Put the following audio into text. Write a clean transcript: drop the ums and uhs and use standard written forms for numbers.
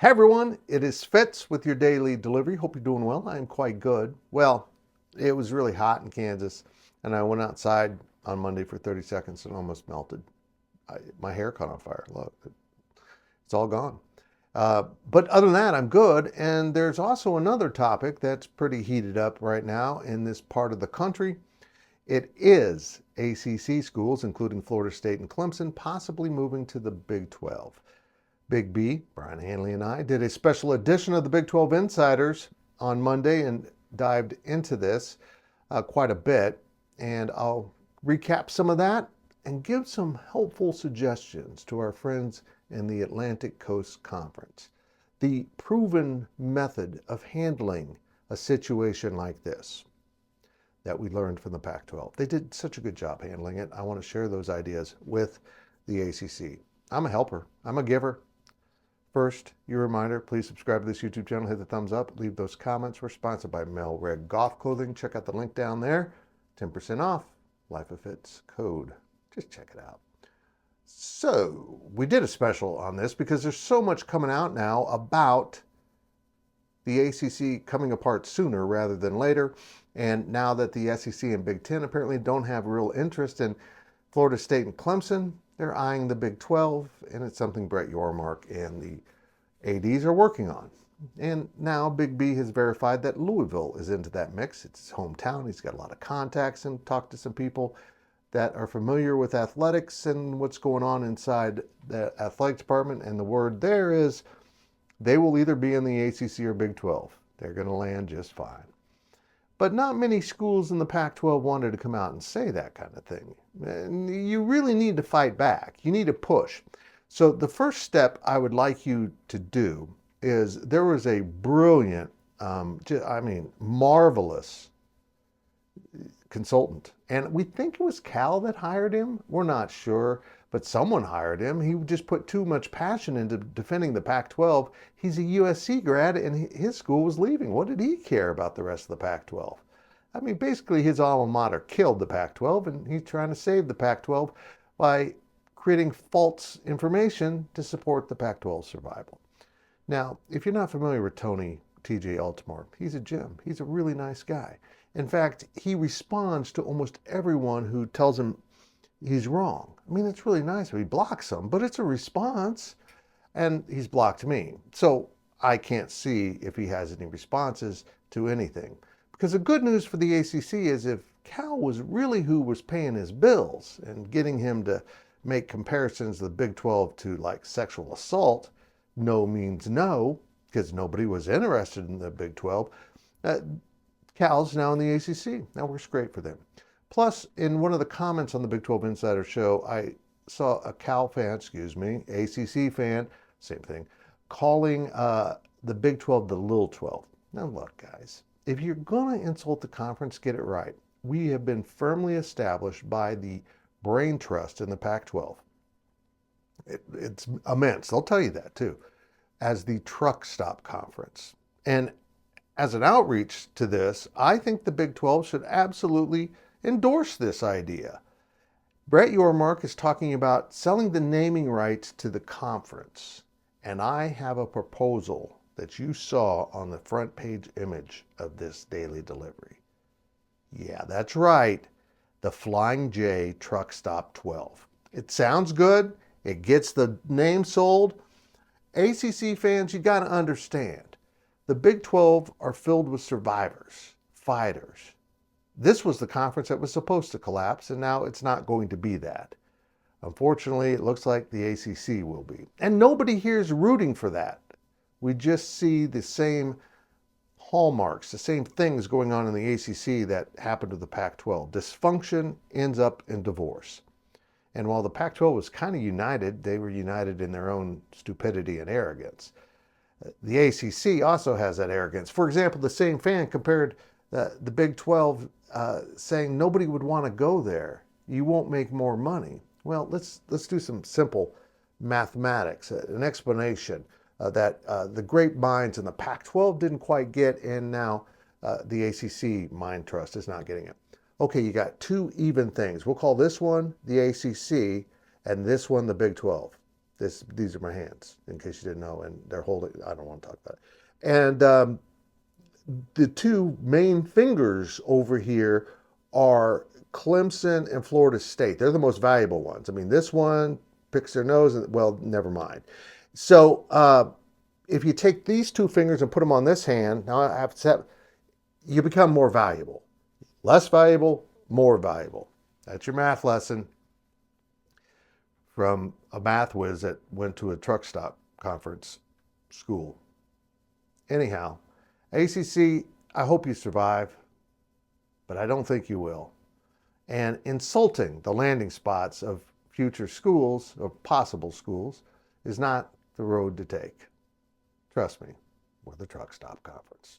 Hey everyone, it is Fitz with your daily delivery. Hope you're doing well. I am quite good. Well, it was really hot in Kansas, and I went outside on Monday for 30 seconds and almost melted. My hair caught on fire. Look, it's all gone. But other than that, I'm good. And there's also another topic that's pretty heated up right now in this part of the country. It is ACC schools, including Florida State and Clemson, possibly moving to the Big 12. Big B, Brian Hanley, and I did a special edition of the Big 12 Insiders on Monday and dived into this quite a bit. And I'll recap some of that and give some helpful suggestions to our friends in the Atlantic Coast Conference. The proven method of handling a situation like this that we learned from the Pac-12. They did such a good job handling it. I want to share those ideas with the ACC. I'm a helper. I'm a giver. First, your reminder, please subscribe to this YouTube channel, hit the thumbs up, leave those comments. We're sponsored by Mel Red Golf Clothing. Check out the link down there. 10% off, Life of Fitz code. Just check it out. So, we did a special on this because there's so much coming out now about the ACC coming apart sooner rather than later. And now that the SEC and Big Ten apparently don't have real interest in Florida State and Clemson, they're eyeing the Big 12, and it's something Brett Yormark and the ADs are working on. And now Big B has verified that Louisville is into that mix. It's his hometown. He's got a lot of contacts and talked to some people that are familiar with athletics and what's going on inside the athletic department. And the word there is they will either be in the ACC or Big 12. They're going to land just fine. But not many schools in the Pac-12 wanted to come out and say that kind of thing. And you really need to fight back. You need to push. So the first step I would like you to do is there was a brilliant, marvelous consultant. And we think it was Cal that hired him. We're not sure, but someone hired him. He just put too much passion into defending the Pac-12. He's a USC grad and his school was leaving. What did he care about the rest of the Pac-12? I mean, basically his alma mater killed the Pac-12 and he's trying to save the Pac-12 by creating false information to support the Pac-12 survival. Now, if you're not familiar with Tony T.J. Altimore, he's a gem. He's a really nice guy. In fact, he responds to almost everyone who tells him he's wrong. I mean, it's really nice. He blocks them, but it's a response. And he's blocked me. So I can't see if he has any responses to anything. Because the good news for the ACC is if Cal was really who was paying his bills and getting him to make comparisons to the Big 12 to like sexual assault, no means no, because nobody was interested in the Big 12. Cal's now in the ACC. That works great for them. Plus, in one of the comments on the Big 12 Insider Show, I saw a Cal fan, ACC fan, same thing, calling the Big 12 the Little 12. Now look, guys, if you're going to insult the conference, get it right. We have been firmly established by the brain trust in the Pac-12. It's immense. They'll tell you that too, as the Truckstop Conference. And as an outreach to this, I think the Big 12 should absolutely endorse this idea. Brett Yormark is talking about selling the naming rights to the conference. And I have a proposal that you saw on the front page image of this daily delivery. Yeah, that's right. The Flying J Truckstop 12. It sounds good. It gets the name sold. ACC fans, you got to understand. The Big 12 are filled with survivors, fighters. This was the conference that was supposed to collapse, and now it's not going to be that. Unfortunately, it looks like the ACC will be. And nobody here is rooting for that. We just see the same hallmarks, the same things going on in the ACC that happened to the Pac-12. Dysfunction ends up in divorce. And while the Pac-12 was kind of united, they were united in their own stupidity and arrogance. The ACC also has that arrogance. For example, the same fan compared the Big 12 saying nobody would want to go there. You won't make more money. Well, let's do some simple mathematics, an explanation that the great minds in the Pac-12 didn't quite get, and now the ACC mind trust is not getting it. Okay, you got two even things. We'll call this one the ACC and this one the Big 12. These are my hands, in case you didn't know, and they're holding. I don't want to talk about it. And the two main fingers over here are Clemson and Florida State. They're the most valuable ones. I mean, this one picks their nose, and well, never mind. So if you take these two fingers and put them on this hand, now I have to set, you become more valuable. Less valuable, more valuable. That's your math lesson from a math whiz that went to a Truckstop Conference school. Anyhow, ACC, I hope you survive, but I don't think you will. And insulting the landing spots of future schools or possible schools is not the road to take. Trust me, we're the Truckstop Conference.